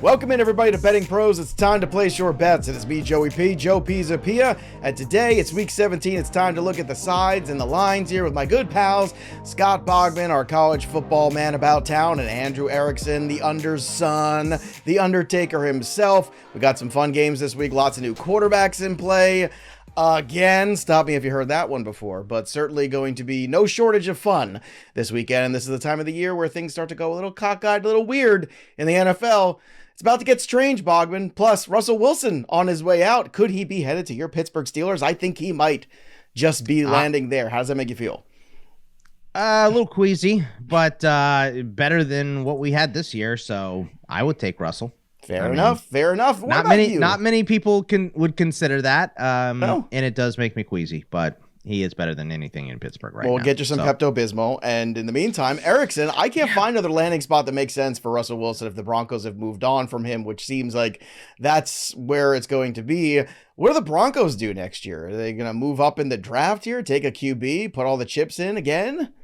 Welcome in, everybody, to Betting Pros. It's time to place your bets. It is me, Joe Pisapia, and today it's Week 17. It's time to look at the sides and the lines here with my good pals, Scott Bogman, our college football man about town, and Andrew Erickson, the Under's son, the Undertaker himself. We got some fun games this week, lots of new quarterbacks in play. Again, stop me if you heard that one before, but certainly going to be no shortage of fun this weekend. And this is the time of the year where things start to go a little cockeyed, a little weird in the NFL. It's about to get strange, Bogman. Plus, Russell Wilson on his way out. Could he be headed to your Pittsburgh Steelers? I think he might just be landing there. How does that make you feel? A little queasy, but better than what we had this year. So I would take Russell. Fair enough. What not about many, you? not many people would consider that. No. And it does make me queasy, but he is better than anything in Pittsburgh right now. We'll get you some Pepto-Bismol. And in the meantime, Erickson, I can't find another landing spot that makes sense for Russell Wilson if the Broncos have moved on from him, which seems like that's where it's going to be. What do the Broncos do next year? Are they going to move up in the draft here, take a QB, put all the chips in again?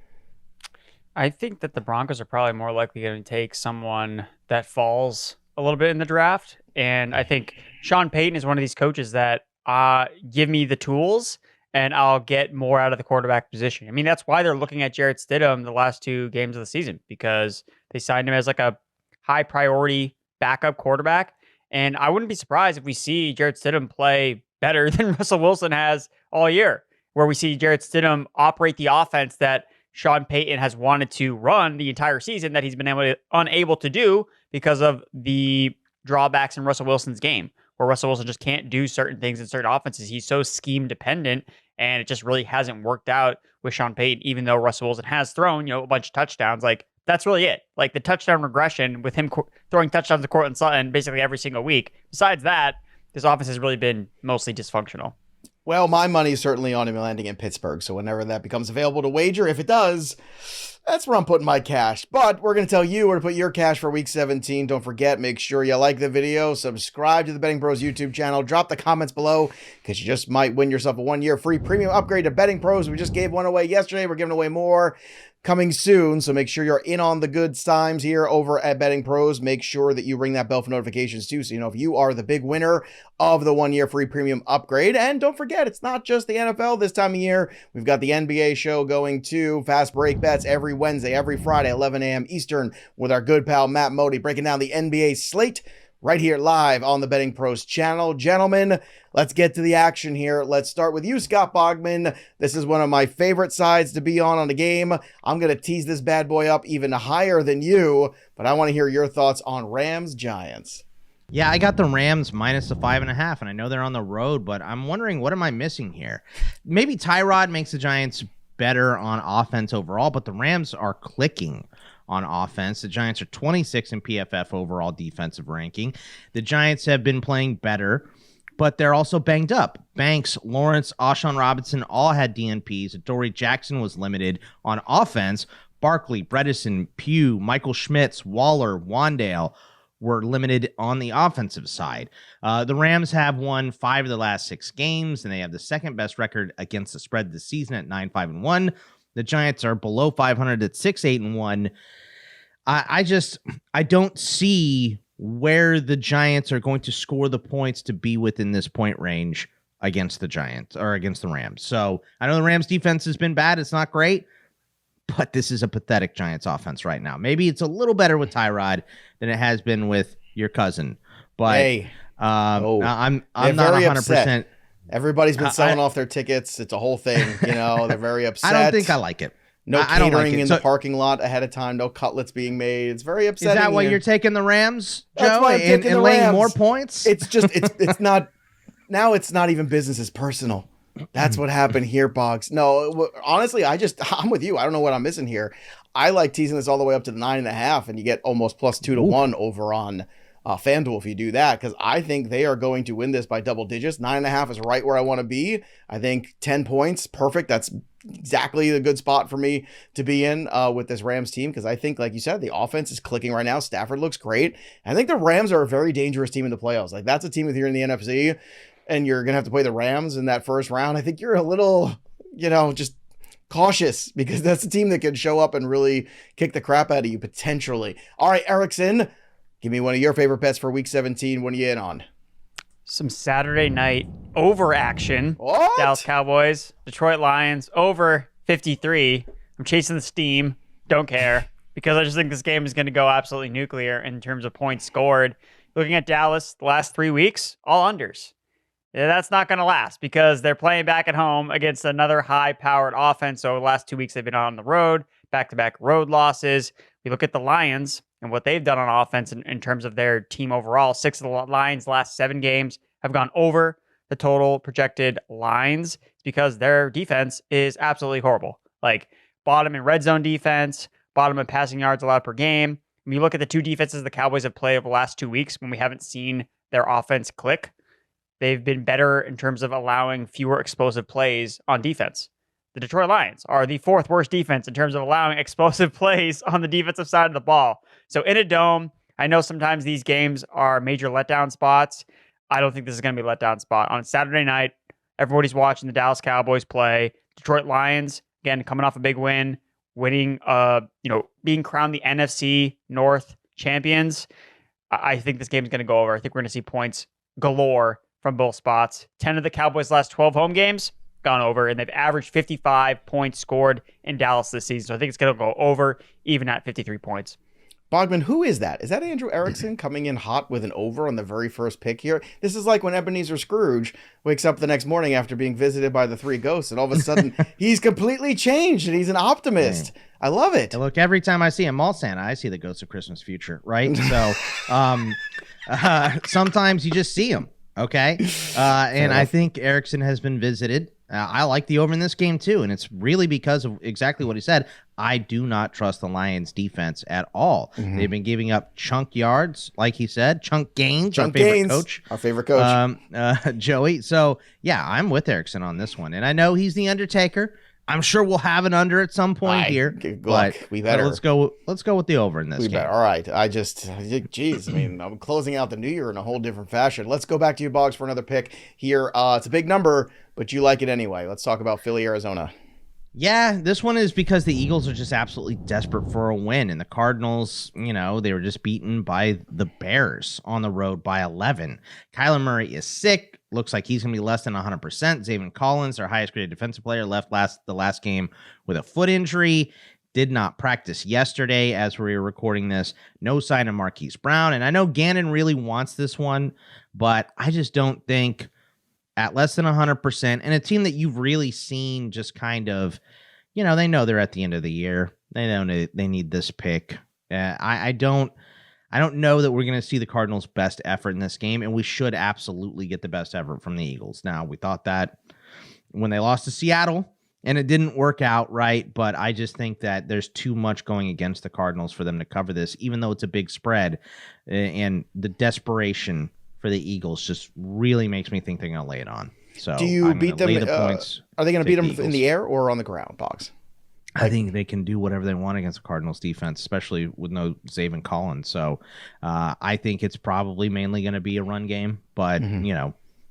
I think that the Broncos are probably more likely going to take someone that falls a little bit in the draft. And I think Sean Payton is one of these coaches that give me the tools and I'll get more out of the quarterback position. I mean, that's why they're looking at Jarrett Stidham the last two games of the season, because they signed him as like a high priority backup quarterback. And I wouldn't be surprised if we see Jarrett Stidham play better than Russell Wilson has all year, where we see Jarrett Stidham operate the offense that Sean Payton has wanted to run the entire season that he's been unable to do because of the drawbacks in Russell Wilson's game, where Russell Wilson just can't do certain things in certain offenses. He's so scheme dependent, and it just really hasn't worked out with Sean Payton, even though Russell Wilson has thrown, a bunch of touchdowns. Like, that's really it. Like, the touchdown regression with him throwing touchdowns to Courtland Sutton basically every single week. Besides that, this offense has really been mostly dysfunctional. Well, my money is certainly on him landing in Pittsburgh. So whenever that becomes available to wager, if it does, that's where I'm putting my cash. But we're going to tell you where to put your cash for Week 17. Don't forget, make sure you like the video, subscribe to the Betting Pros YouTube channel, drop the comments below, because you just might win yourself a 1-year free premium upgrade to Betting Pros. We just gave one away yesterday. We're giving away more coming soon, so make sure you're in on the good times here over at Betting Pros. Make sure that you ring that bell for notifications too, so you know if you are the big winner of the 1-year free premium upgrade. And don't forget, it's not just the NFL this time of year. We've got the NBA show going too. Fast break bets every Wednesday, every Friday, 11 a.m. Eastern, with our good pal Matt Modi breaking down the NBA slate right here live on the Betting Pros channel. Gentlemen, let's get to the action here. Let's start with you, Scott Bogman. This is one of my favorite sides to be on the game. I'm going to tease this bad boy up even higher than you, but I want to hear your thoughts on Rams-Giants. Yeah, I got the Rams minus the 5.5, and I know they're on the road, but I'm wondering, what am I missing here? Maybe Tyrod makes the Giants better on offense overall, but the Rams are clicking on offense. The Giants are 26 in PFF overall defensive ranking. The Giants have been playing better, but they're also banged up. Banks, Lawrence, Alshon Robinson all had DNPs. Adoree Jackson was limited on offense. Barkley, Bredesen, Pugh, Michael Schmitz, Waller, Wandale were limited on the offensive side. The Rams have won 5 of the last 6 games, and they have the second best record against the spread this season at 9-5-1. The Giants are below 500 at 6-8-1. I don't see where the Giants are going to score the points to be within this point range against the Giants or against the Rams. So I know the Rams defense has been bad. It's not great, but this is a pathetic Giants offense right now. Maybe it's a little better with Tyrod than it has been with your cousin, but Hey. I'm not very 100%. upset. Everybody's been selling off their tickets. It's a whole thing. They're very upset. I don't think I like it. No I don't like catering it. in the parking lot ahead of time. No cutlets being made. It's very upsetting. Is that why here. you're taking the Rams, Joe, That's why I'm taking the laying Rams. more points? It's just it's not. Now it's not even business. It's personal. That's what happened here, Boggs. No, honestly, I'm with you. I don't know what I'm missing here. I like teasing this all the way up to the 9.5, and you get almost plus 2-1 over on FanDuel if you do that, because I think they are going to win this by double digits. 9.5 is right where I want to be. I think 10 points, perfect. That's exactly the good spot for me to be in with this Rams team, because I think, like you said, the offense is clicking right now. Stafford looks great. I think the Rams are a very dangerous team in the playoffs. Like, that's a team if you're in the NFC and you're going to have to play the Rams in that first round. I think you're a little, just cautious, because that's a team that can show up and really kick the crap out of you potentially. All right, Erickson, Give me one of your favorite bets for Week 17. What are you in on? Some Saturday night over action. What? Dallas Cowboys, Detroit Lions, over 53. I'm chasing the steam. Don't care. Because I just think this game is going to go absolutely nuclear in terms of points scored. Looking at Dallas, the last 3 weeks, all unders. Yeah, that's not going to last because they're playing back at home against another high-powered offense. So the last 2 weeks they've been on the road, back-to-back road losses. We look at the Lions and what they've done on offense in terms of their team overall. 6 of the Lions' last 7 games have gone over the total projected lines because their defense is absolutely horrible. Like bottom in red zone defense, bottom in passing yards allowed per game. When you look at the 2 defenses the Cowboys have played over the last 2 weeks when we haven't seen their offense click, they've been better in terms of allowing fewer explosive plays on defense. The Detroit Lions are the 4th worst defense in terms of allowing explosive plays on the defensive side of the ball. So in a dome, I know sometimes these games are major letdown spots. I don't think this is going to be a letdown spot. On Saturday night, everybody's watching the Dallas Cowboys play. Detroit Lions, again, coming off a big win, winning, being crowned the NFC North champions. I think this game is going to go over. I think we're going to see points galore from both spots. 10 of the Cowboys' last 12 home games gone over, and they've averaged 55 points scored in Dallas this season. So I think it's going to go over, even at 53 points. Bogman, who is that? Is that Andrew Erickson coming in hot with an over on the very first pick here? This is like when Ebenezer Scrooge wakes up the next morning after being visited by the 3 ghosts, and all of a sudden he's completely changed and he's an optimist. I love it. Look, every time I see a mall Santa, I see the Ghost of Christmas Future, right? So sometimes you just see him, okay? And I think Erickson has been visited. I like the over in this game too, and it's really because of exactly what he said. I do not trust the Lions defense at all. Mm-hmm. They've been giving up chunk yards, like he said, chunk gains. Our favorite coach, Joey. So yeah, I'm with Erickson on this one, and I know he's the Undertaker. I'm sure we'll have an under at some point here. But we better. Let's go with the over in this game. All right. I'm closing out the new year in a whole different fashion. Let's go back to you, Boggs, for another pick here. It's a big number, but you like it anyway. Let's talk about Philly, Arizona. Yeah, this one is because the Eagles are just absolutely desperate for a win. And the Cardinals, they were just beaten by the Bears on the road by 11. Kyler Murray is sick. Looks like he's going to be less than 100%. Zaven Collins, our highest graded defensive player, left the last game with a foot injury. Did not practice yesterday as we were recording this. No sign of Marquise Brown. And I know Gannon really wants this one, but I just don't think at less than 100%, and a team that you've really seen just kind of, they know they're at the end of the year. They know they need this pick. I don't know that we're going to see the Cardinals' best effort in this game, and we should absolutely get the best effort from the Eagles. Now, we thought that when they lost to Seattle, and it didn't work out right, but I just think that there's too much going against the Cardinals for them to cover this, even though it's a big spread, and the desperation for the Eagles just really makes me think they're going to lay it on. So do you beat them? Points, are they going to beat them in the air or on the ground, Boggs? I think they can do whatever they want against the Cardinals defense, especially with no Zaven Collins. So I think it's probably mainly going to be a run game, but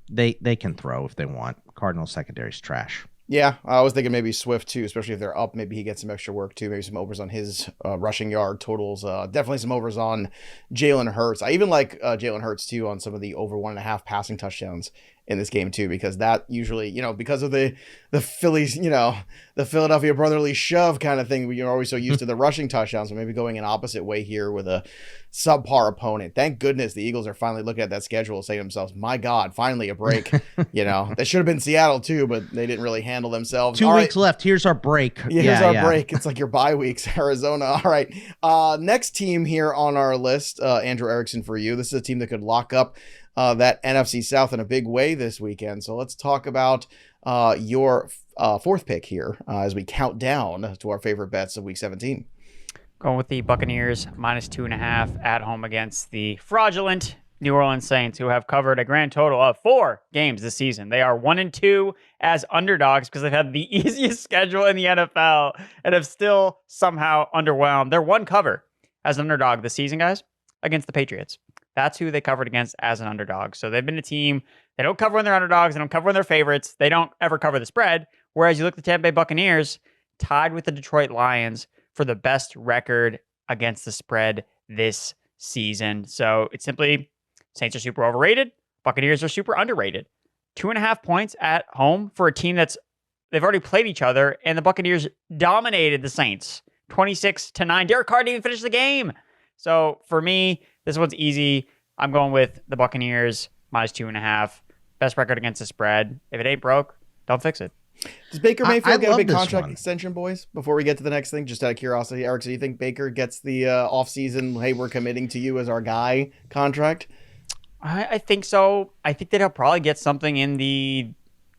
they can throw if they want. Cardinals secondary's trash. Yeah, I was thinking maybe Swift too, especially if they're up. Maybe he gets some extra work too. Maybe some overs on his rushing yard totals. Definitely some overs on Jalen Hurts. I even like Jalen Hurts too on some of the over 1.5 passing touchdowns in this game too, because that usually, because of the Phillies, the Philadelphia brotherly shove kind of thing. You're always so used to the rushing touchdowns, so maybe going an opposite way here with a subpar opponent. Thank goodness the Eagles are finally looking at that schedule and saying to themselves, my God, finally a break. That should have been Seattle too, but they didn't really handle themselves. 2 weeks left. Here's our break. Here's our break. It's like your bye weeks, Arizona. All right. Next team here on our list, Andrew Erickson for you. This is a team that could lock up that NFC South in a big way this weekend. So let's talk about your fourth pick here as we count down to our favorite bets of Week 17. Going with the Buccaneers -2.5 at home against the fraudulent New Orleans Saints, who have covered a grand total of 4 games this season. They are 1-2 as underdogs because they've had the easiest schedule in the NFL and have still somehow underwhelmed. They're one cover as an underdog this season, guys, against the Patriots. That's who they covered against as an underdog. So they've been a team, they don't cover when they're underdogs, they don't cover when they're favorites, they don't ever cover the spread. Whereas you look at the Tampa Bay Buccaneers, tied with the Detroit Lions for the best record against the spread this season. So it's simply Saints are super overrated. Buccaneers are super underrated. 2.5 points at home for a team they've already played each other, and the Buccaneers dominated the Saints 26-9. Derek Carr didn't even finish the game. So for me, this one's easy. I'm going with the Buccaneers -2.5. Best record against the spread. If it ain't broke, don't fix it. Does Baker Mayfield get a big contract one. extension, boys? Before we get to the next thing, just out of curiosity, Eric, do you think Baker gets the offseason, hey, we're committing to you as our guy contract? I think so. I think that he'll probably get something in the,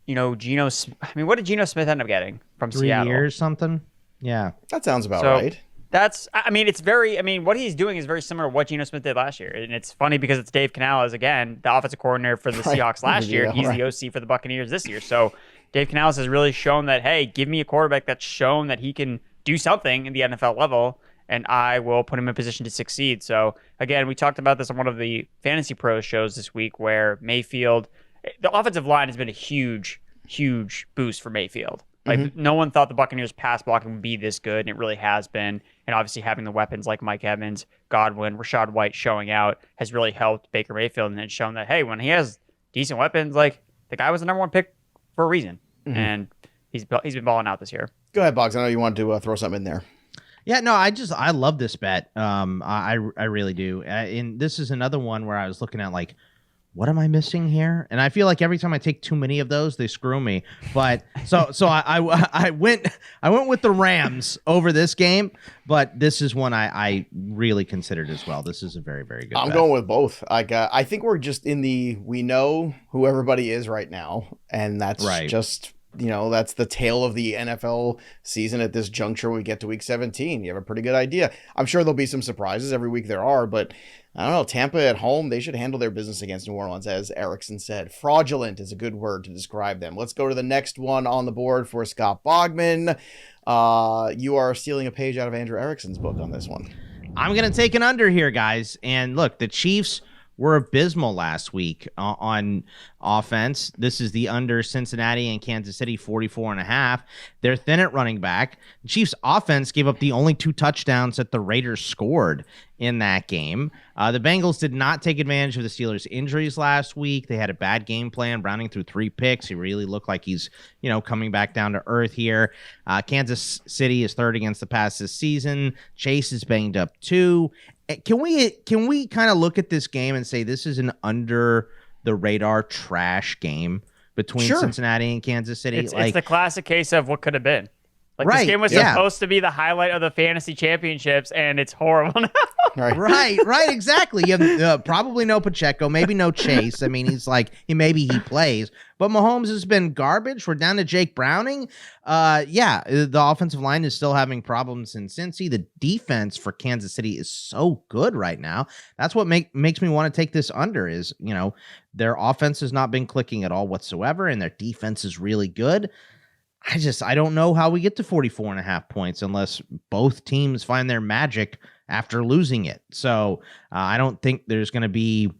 what did Geno Smith end up getting from 3 Seattle? 3 years, something? Yeah. That sounds about right. What he's doing is very similar to what Geno Smith did last year. And it's funny because it's Dave Canales, again, the offensive coordinator for the Seahawks last year. And he's the OC for the Buccaneers this year. So Dave Canales has really shown that, hey, give me a quarterback that's shown that he can do something in the NFL level, and I will put him in position to succeed. So, again, we talked about this on one of the Fantasy Pros shows this week where Mayfield, the offensive line has been a huge, huge boost for Mayfield. Like, no one thought the Buccaneers pass blocking would be this good, and it really has been. And obviously having the weapons like Mike Evans, Godwin, Rashad White showing out has really helped Baker Mayfield, and it's shown that, hey, when he has decent weapons, like, the guy was the number one pick for a reason. And he's been balling out this year. Go ahead, Boggs. I know you wanted to throw something in there. Yeah, no, I love this bet. I really do. And this is another one where I was looking at like, what am I missing here? And I feel like every time I take too many of those, they screw me. But so I went with the Rams over this game, but this is one I really considered as well. This is a very, very good bet. I'm going with both. I think we're just we know who everybody is right now, and that's just that's the tail of the NFL season at this juncture. When we get to week 17, you have a pretty good idea. I'm sure there'll be some surprises every week. There are, but I don't know. Tampa at home, they should handle their business against New Orleans, as Erickson said. Fraudulent is a good word to describe them. Let's go to the next one on the board for Scott Bogman. You are stealing a page out of Andrew Erickson's book on this one. I'm going to take an under here, guys. And look, the Chiefs were abysmal last week on offense. This is the under Cincinnati and Kansas City, 44.5. They're thin at running back. The Chiefs offense gave up the only 2 touchdowns that the Raiders scored in that game. The Bengals did not take advantage of the Steelers' injuries last week. They had a bad game plan. Browning threw 3 picks. He really looked like he's, coming back down to earth here. Kansas City is third against the pass this season. Chase is banged up too. Can we kind of look at this game and say this is an under the radar trash game between Cincinnati and Kansas City? It's the classic case of what could have been. Like, right, this game was supposed to be the highlight of the fantasy championships, and it's horrible now. Right, exactly. You have probably no Pacheco, maybe no Chase. I mean, maybe he plays. But Mahomes has been garbage. We're down to Jake Browning. The offensive line is still having problems in Cincy. The defense for Kansas City is so good right now. That's what makes me want to take this under is, their offense has not been clicking at all whatsoever, and their defense is really good. I don't know how we get to 44.5 points unless both teams find their magic after losing it. So I don't think there's going to be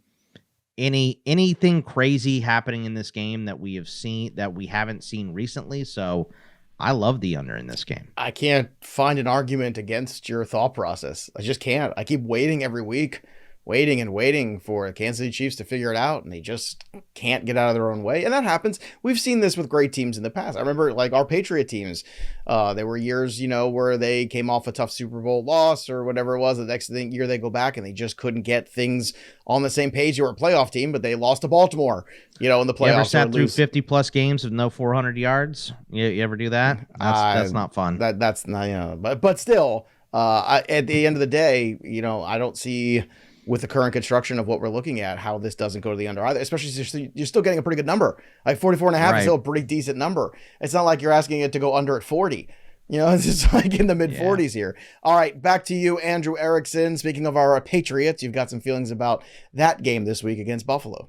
anything crazy happening in this game that we haven't seen recently. So I love the under in this game. I can't find an argument against your thought process. I just can't. I keep waiting every week. Waiting for the Kansas City Chiefs to figure it out, and they just can't get out of their own way. And that happens. We've seen this with great teams in the past. I remember our Patriot teams. There were years, where they came off a tough Super Bowl loss or whatever it was. The next year they go back and they just couldn't get things on the same page. You were a playoff team, but they lost to Baltimore, in the playoffs. You ever sat through 50-plus games with no 400 yards? You ever do that? That's not fun. That's not, but still, at the end of the day, I don't see, with the current construction of what we're looking at, how this doesn't go to the under either, especially since you're still getting a pretty good number. Like 44.5 is still a pretty decent number. It's not like you're asking it to go under at 40. It's just like in the mid 40s here. All right, back to you, Andrew Erickson. Speaking of our Patriots, you've got some feelings about that game this week against Buffalo.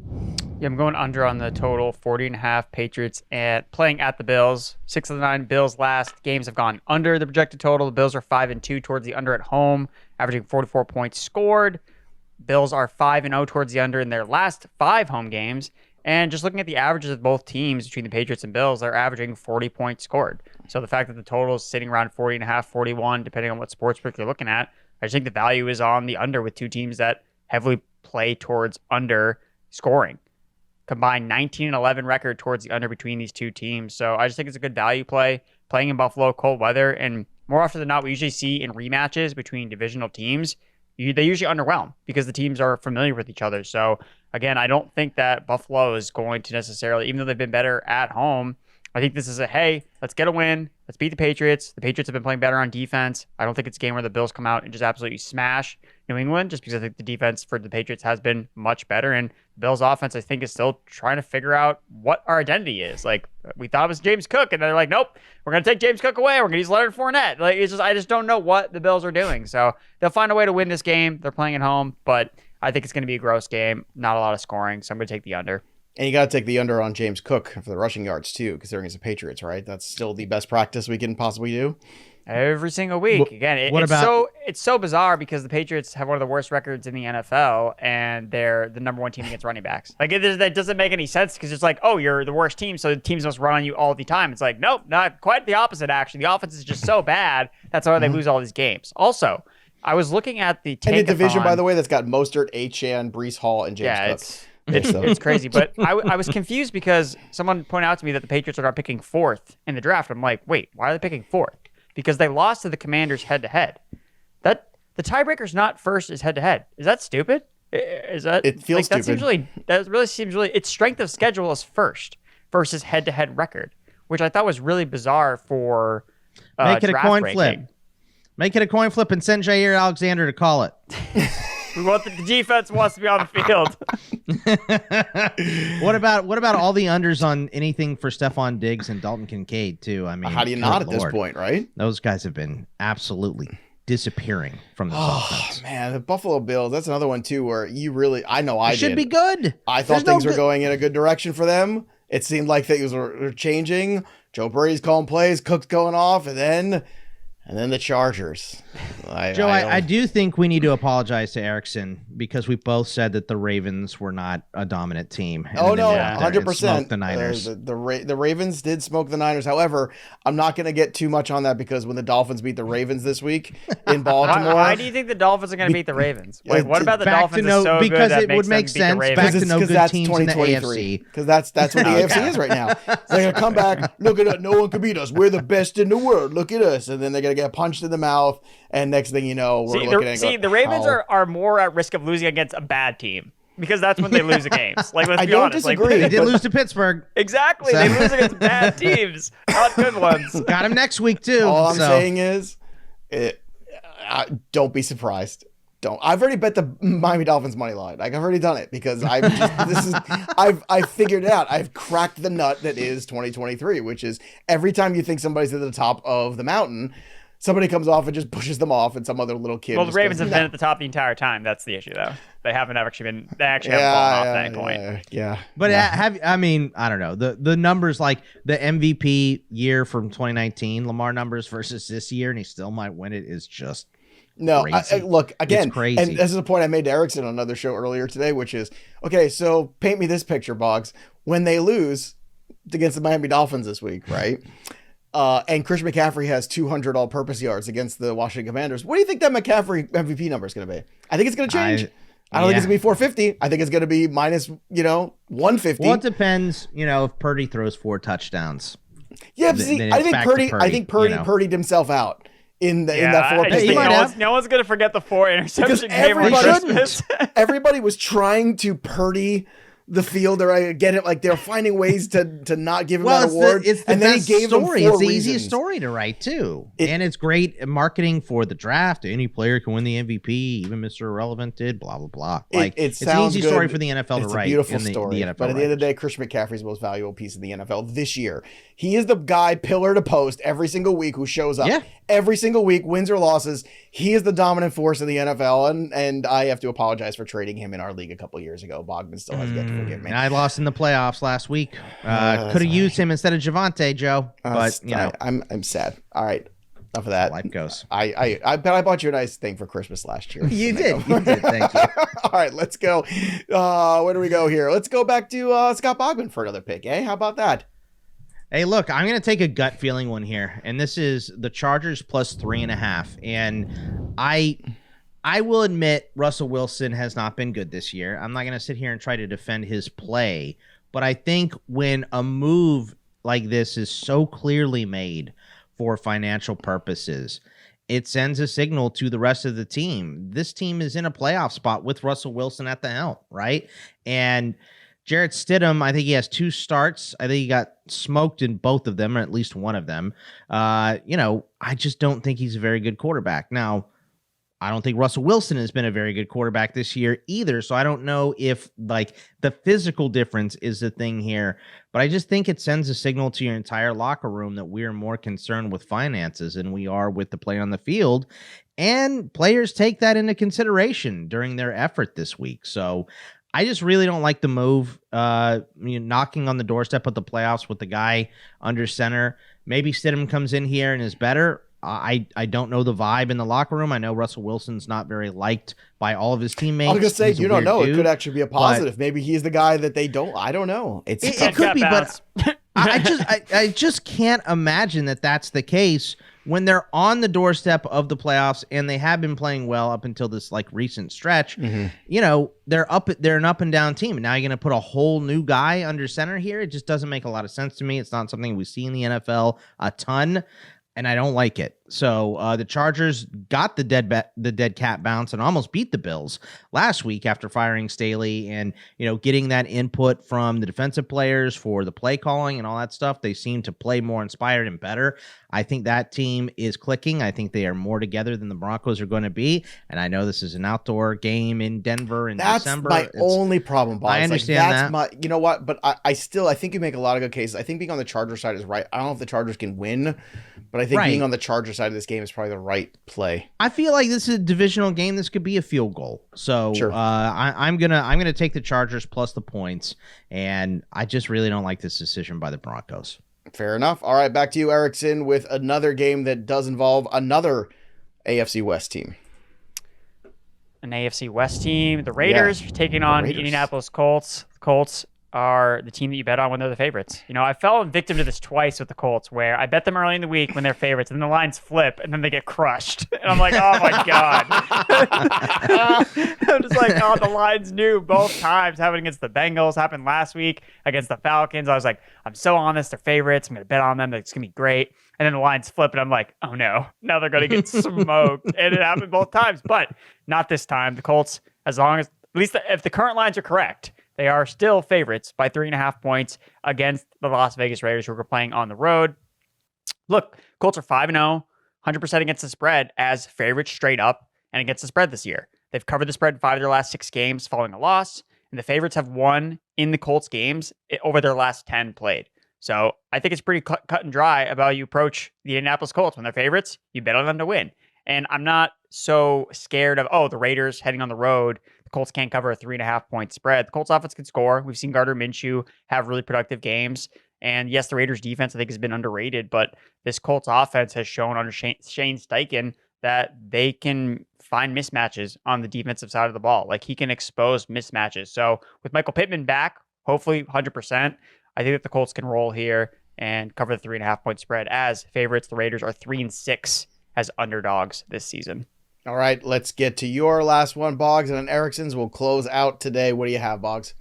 Yeah, I'm going under on the total, 40.5. Patriots playing at the Bills. 6 of the 9 Bills last games have gone under the projected total. The Bills are 5-2 towards the under at home, averaging 44 points scored. Bills are 5-0 towards the under in their last 5 home games. And just looking at the averages of both teams between the Patriots and Bills, they're averaging 40 points scored. So the fact that the total is sitting around 40.5, 41, depending on what sportsbook you're looking at, I just think the value is on the under with two teams that heavily play towards under scoring. Combined 19-11 record towards the under between these two teams. So I just think it's a good value play. Playing in Buffalo, cold weather, and more often than not, we usually see in rematches between divisional teams, they usually underwhelm because the teams are familiar with each other. So again, I don't think that Buffalo is going to necessarily, even though they've been better at home, I think this is hey, let's get a win. Let's beat the Patriots. The Patriots have been playing better on defense. I don't think it's a game where the Bills come out and just absolutely smash New England, just because I think the defense for the Patriots has been much better. And the Bills offense, I think, is still trying to figure out what our identity is. Like, we thought it was James Cook, and they're like, nope, we're going to take James Cook away. We're going to use Leonard Fournette. Like, I just don't know what the Bills are doing. So they'll find a way to win this game. They're playing at home, but I think it's going to be a gross game. Not a lot of scoring, so I'm going to take the under. And you got to take the under on James Cook for the rushing yards, too, considering it's the Patriots, right? That's still the best practice we can possibly do. Every single week. Again, it's so bizarre because the Patriots have one of the worst records in the NFL, and they're the number one team against running backs. Like, that doesn't make any sense because it's like, oh, you're the worst team, so the teams must run on you all the time. It's like, nope, not quite the opposite, actually. The offense is just so bad. That's why they lose all these games. Also, I was looking at the tankathon. And the division, by the way, that's got Mostert, Achane, Breece Hall, and James Cook. It's crazy, but I was confused because someone pointed out to me that the Patriots are not picking fourth in the draft. I'm like, wait, why are they picking fourth? Because they lost to the Commanders head-to-head. That the tiebreaker's not first is head-to-head. Is that stupid? Is that it feels like, stupid? That really seems its strength of schedule is first versus head-to-head record, which I thought was really bizarre for make it a coin ranking. flip. Make it a coin flip and send Jair Alexander to call it. We want the defense wants to be on the field. What about all the unders on anything for Stephon Diggs and Dalton Kincaid too? I mean, how do you not at this point, right? Those guys have been absolutely disappearing from this offense. Man, the Buffalo Bills, that's another one too where you really, I know I should be good. I thought things were going in a good direction for them. It seemed like things were changing. Joe Brady's calling plays, Cook's going off, and then the Chargers. I do think we need to apologize to Erickson because we both said that the Ravens were not a dominant team. Oh, no, 100%. The Niners. The Ravens did smoke the Niners. However, I'm not going to get too much on that because when the Dolphins beat the Ravens this week in Baltimore. Why do you think the Dolphins are going to beat the Ravens? Wait, what about the Dolphins is so because good that it would make sense back to no good teams in the AFC. Because that's what the AFC is right now. They're going to come back. Look at us. No one can beat us. We're the best in the world. Look at us. And then they're going to get punched in the mouth. And next thing you know, we're looking at the Ravens are more at risk of losing against a bad team because that's when they lose the games. Like, let's I be don't honest. disagree. They did lose to Pittsburgh. Exactly. So. They lose against bad teams, not good ones. Got him next week too. All I'm saying is, don't be surprised. I've already bet the Miami Dolphins money line. Like, I've already done it because I've figured it out. I've cracked the nut that is 2023, which is every time you think somebody's at the top of the mountain, somebody comes off and just pushes them off, and some other little kid. Well, the Ravens have been at the top the entire time. That's the issue, though. They haven't actually been. They actually haven't fallen off at any point. Yeah. But I don't know the numbers, like the MVP year from 2019, Lamar numbers versus this year, and he still might win it is just. No, look, again, it's crazy. And this is a point I made to Erickson on another show earlier today, which is, okay, so paint me this picture, Boggs. When they lose against the Miami Dolphins this week, right? And Christian McCaffrey has 200 all-purpose yards against the Washington Commanders. What do you think that McCaffrey MVP number is going to be? I think it's going to change. I don't think it's going to be 450. I think it's going to be minus, 150. Well, it depends, if Purdy throws 4 touchdowns. Yeah, I think Purdy purdied himself out. In that 4 no one's going to forget the 4 interception game on Christmas. Everybody was trying to Purdy the field, or I get it, like they're finding ways to not give him that award. It's the and best then he gave story. Them 4 it's the reasons. Easiest story to write too, and it's great marketing for the draft. Any player can win the MVP, even Mr. Irrelevant did. Blah blah blah. Like it's an easy story for the NFL to write. It's a beautiful story. The NFL but at the end of the day, Christian McCaffrey's the most valuable piece of the NFL this year. He is the guy pillar to post every single week who shows up. Yeah. Every single week, wins or losses. He is the dominant force of the NFL, and I have to apologize for trading him in our league a couple years ago. Bogman still has yet to forgive me. I lost in the playoffs last week. Could have used him instead of Javonte, Joe. But I'm sad. All right, enough of that. Life goes. I bet I bought you a nice thing for Christmas last year. You did. Thank you. All right, let's go. Where do we go here? Let's go back to Scott Bogman for another pick. How about that? Hey, look, I'm going to take a gut feeling one here, and this is the Chargers plus 3.5. And I will admit Russell Wilson has not been good this year. I'm not going to sit here and try to defend his play, but I think when a move like this is so clearly made for financial purposes, it sends a signal to the rest of the team. This team is in a playoff spot with Russell Wilson at the helm, right? And Jarrett Stidham, I think he has 2 starts. I think he got smoked in both of them, or at least one of them. I just don't think he's a very good quarterback. Now, I don't think Russell Wilson has been a very good quarterback this year either. So I don't know if the physical difference is the thing here, but I just think it sends a signal to your entire locker room that we're more concerned with finances than we are with the play on the field. And players take that into consideration during their effort this week. So I just really don't like the move, knocking on the doorstep of the playoffs with the guy under center. Maybe Stidham comes in here and is better. I don't know the vibe in the locker room. I know Russell Wilson's not very liked by all of his teammates. I was going to say, He's a you don't weird know. dude, It could actually be a positive. Maybe he's the guy that they don't. I don't know. It could be, but I just can't imagine that that's the case when they're on the doorstep of the playoffs and they have been playing well up until this recent stretch. Mm-hmm. They're an up and down team. And now you're going to put a whole new guy under center here. It just doesn't make a lot of sense to me. It's not something we see in the NFL a ton, and I don't like it. So the Chargers got the dead cat bounce and almost beat the Bills last week after firing Staley and getting that input from the defensive players for the play calling and all that stuff. They seem to play more inspired and better. I think that team is clicking. I think they are more together than the Broncos are going to be. And I know this is an outdoor game in Denver in December. That's my only problem, Bob. I understand that. You know what? But I think you make a lot of good cases. I think being on the Chargers side is right. I don't know if the Chargers can win, but I think being on the Chargers side of this game is probably the right play. I feel like this is a divisional game. This could be a field goal. So sure. I'm gonna take the Chargers plus the points, and I just really don't like this decision by the Broncos. Fair enough. All right, back to you, Erickson, with another game that does involve another AFC West team. An AFC West team. The Raiders taking on the Indianapolis Colts. The Colts are the team that you bet on when they're the favorites. I fell victim to this twice with the Colts, where I bet them early in the week when they're favorites, and then the lines flip, and then they get crushed. And I'm like, oh my God. I'm just like, oh, the lines knew both times. Happened against the Bengals, happened last week against the Falcons. I was like, I'm so on this. They're favorites. I'm going to bet on them. It's going to be great. And then the lines flip, and I'm like, oh no, now they're going to get smoked. And it happened both times, but not this time. The Colts, as long as, at least if the current lines are correct, they are still favorites by 3.5 points against the Las Vegas Raiders, who are playing on the road. Look, Colts are 5-0, 100% against the spread as favorites straight up and against the spread this year. They've covered the spread in 5 of their last 6 games following a loss, and the favorites have won in the Colts games over their last 10 played. So I think it's pretty cut and dry about how you approach the Indianapolis Colts. When they're favorites, you bet on them to win. And I'm not so scared of, the Raiders heading on the road. The Colts can't cover a 3.5 point spread. The Colts offense can score. We've seen Gardner Minshew have really productive games. And yes, the Raiders defense, I think, has been underrated, but this Colts offense has shown under Shane Steichen that they can find mismatches on the defensive side of the ball. He can expose mismatches. So with Michael Pittman back, hopefully 100%, I think that the Colts can roll here and cover the 3.5 point spread as favorites. The Raiders are 3-6 as underdogs this season. All right, let's get to your last one, Boggs, and then Erickson's will close out today. What do you have, Boggs?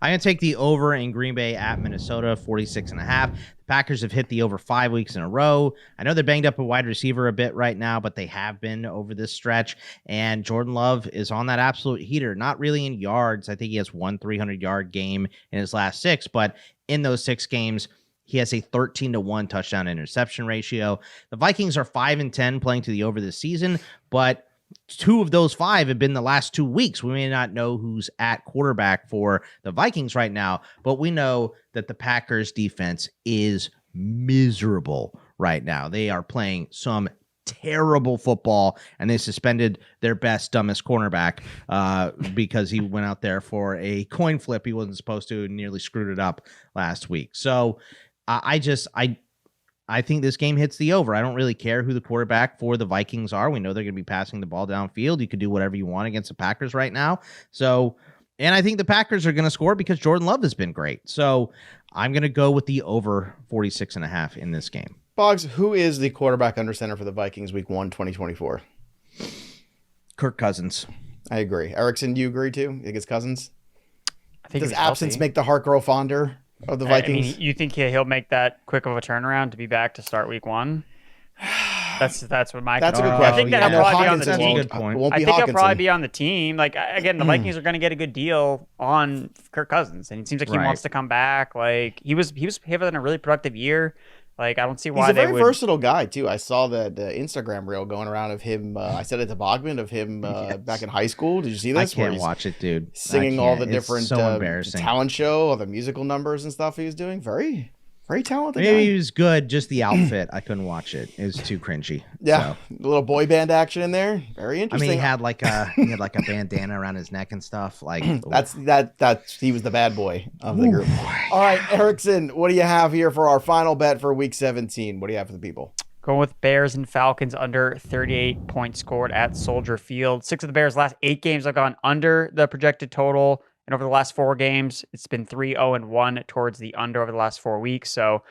I'm going to take the over in Green Bay at Minnesota, 46.5. The Packers have hit the over 5 weeks in a row. I know they're banged up a wide receiver a bit right now, but they have been over this stretch. And Jordan Love is on that absolute heater, not really in yards. I think he has one 300-yard game in his last 6, but in those 6 games, he has a 13-1 touchdown interception ratio. The Vikings are 5-10 playing to the over this season, but 2 of those 5 have been the last 2 weeks. We may not know who's at quarterback for the Vikings right now, but we know that the Packers defense is miserable right now. They are playing some terrible football, and they suspended their best, dumbest cornerback because he went out there for a coin flip he wasn't supposed to and nearly screwed it up last week. So I think this game hits the over. I don't really care who the quarterback for the Vikings are. We know they're going to be passing the ball downfield. You could do whatever you want against the Packers right now. So, and I think the Packers are going to score because Jordan Love has been great. So I'm going to go with the over 46.5 in this game. Boggs, who is the quarterback under center for the Vikings week 1, 2024? Kirk Cousins. I agree. Erickson, do you agree too? You think it's Cousins? I think Does he's absence healthy. make the heart grow fonder of the Vikings? I mean, you think he'll make that quick of a turnaround to be back to start week 1? That's what my That's a good concern is. question. I think that yeah. he'll probably be on the That's a team. good point. Won't I be think he'll Hawkinson. probably be on the team. Like again, the Vikings are going to get a good deal on Kirk Cousins, and it seems like he Right. wants to come back. Like he was having a really productive year. Like I don't see why He's a they very would. versatile guy too. I saw that Instagram reel going around of him. I said it to Bogman of him back in high school. Did you see I this? Where can't he's watch it, dude. singing I all can't. the It's different so embarrassing. talent show, all the musical numbers and stuff he was doing. Very, very talented. Maybe guy. he was good, just the outfit. I couldn't watch it. It was too cringy. Yeah, So. a little boy band action in there. Very I interesting. mean, he had like a bandana around his neck and stuff. Like That's he was the bad boy of the group. All right, Erickson, what do you have here for our final bet for week 17? What do you have for the people? Going with Bears and Falcons under 38 points scored at Soldier Field. 6 of the Bears' last 8 games have gone under the projected total. And over the last 4 games, it's been 3-0-1 towards the under over the last 4 weeks. So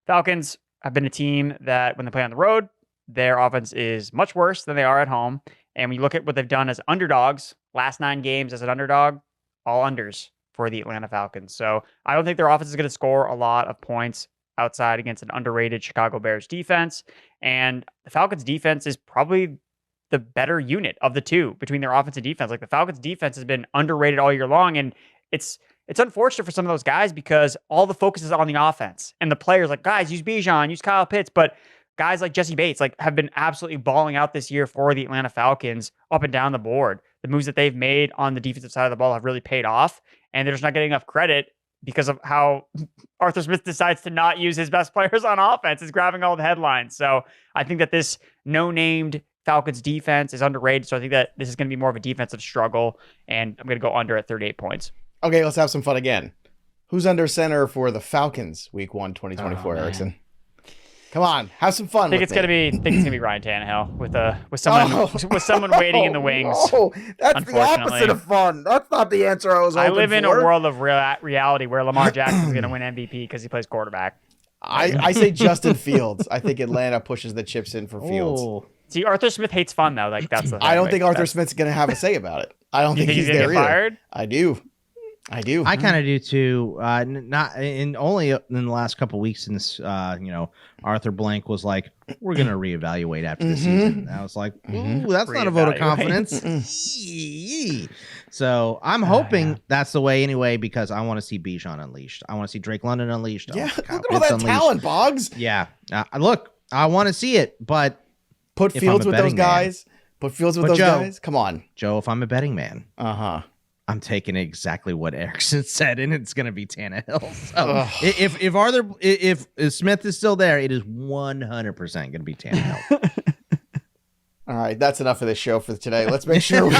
Falcons have been a team that when they play on the road, their offense is much worse than they are at home. And when you look at what they've done as underdogs, last 9 games as an underdog, all unders for the Atlanta Falcons. So I don't think their offense is going to score a lot of points outside against an underrated Chicago Bears defense. And the Falcons defense is probably the better unit of the two between their offense and defense. Like the Falcons defense has been underrated all year long. And it's unfortunate for some of those guys because all the focus is on the offense and the players like, guys, use Bijan, use Kyle Pitts. But guys like Jesse Bates like have been absolutely balling out this year for the Atlanta Falcons up and down the board. The moves that they've made on the defensive side of the ball have really paid off. And they're just not getting enough credit because of how Arthur Smith decides to not use his best players on offense. Is grabbing all the headlines. So I think that this no-named Falcons defense is underrated. So I think that this is going to be more of a defensive struggle. And I'm going to go under at 38 points. Okay, let's have some fun again. Who's under center for the Falcons week 1, 2024, Erickson? Come on, have some fun. I think it's gonna be Ryan Tannehill with someone waiting in the wings. Oh, that's the opposite of fun. That's not the answer I was hoping for. I live in a world of reality where Lamar Jackson is gonna win MVP because he plays quarterback. I say Justin Fields. I think Atlanta pushes the chips in for Fields. Oh. See, Arthur Smith hates fun though. Like that's the thing. I don't like, think Arthur Smith's gonna have a say about it. I don't think he's gonna there get either. fired? I do. I kind of do too. Not in only in the last couple of weeks since Arthur Blank was like, "We're gonna reevaluate after the season." And I was like, "Ooh, that's not a vote of confidence." So I'm hoping that's the way anyway because I want to see Bijan unleashed. I want to see Drake London unleashed. Yeah, Kyle look at all Pitts that unleashed. talent, Boggs. Yeah, look, I want to see it, but Put if Fields I'm a with those betting man- guys. Put Fields with those Joe- guys. Come on. Joe, if I'm a betting man, I'm taking exactly what Erickson said, and it's going to be Tannehill. So if Smith is still there, it is 100% going to be Tannehill. All right, that's enough of this show for today. Let's make sure we go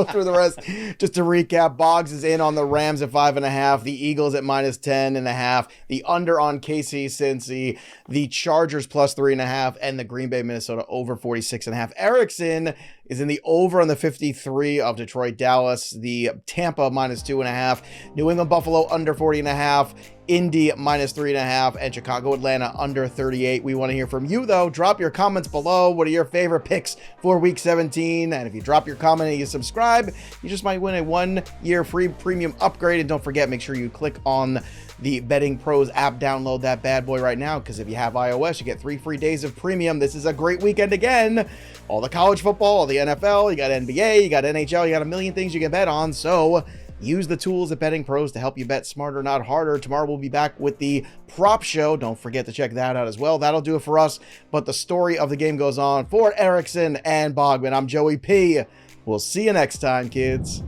through the rest. Just to recap, Boggs is in on the Rams at 5.5, the Eagles at -10.5, the under on KC Cincy, the Chargers +3.5, and the Green Bay Minnesota over 46.5. Erickson is in the over on the 53 of Detroit Dallas, the Tampa -2.5, New England Buffalo under 40.5. Indy -3.5, and Chicago Atlanta under 38. We want to hear from you though. Drop your comments below. What are your favorite picks for week 17? And if you drop your comment and you subscribe, you just might win a 1-year free premium upgrade. And don't forget, make sure you click on the BettingPros app. Download that bad boy right now, because if you have iOS, you get 3 free days of premium. This is a great weekend again. All the college football, all the NFL, you got NBA, you got NHL, you got a million things you can bet on. So use the tools at BettingPros to help you bet smarter, not harder. Tomorrow we'll be back with the prop show. Don't forget to check that out as well. That'll do it for us. But the story of the game goes on. For Erickson and Bogman, I'm Joey P. We'll see you next time, kids.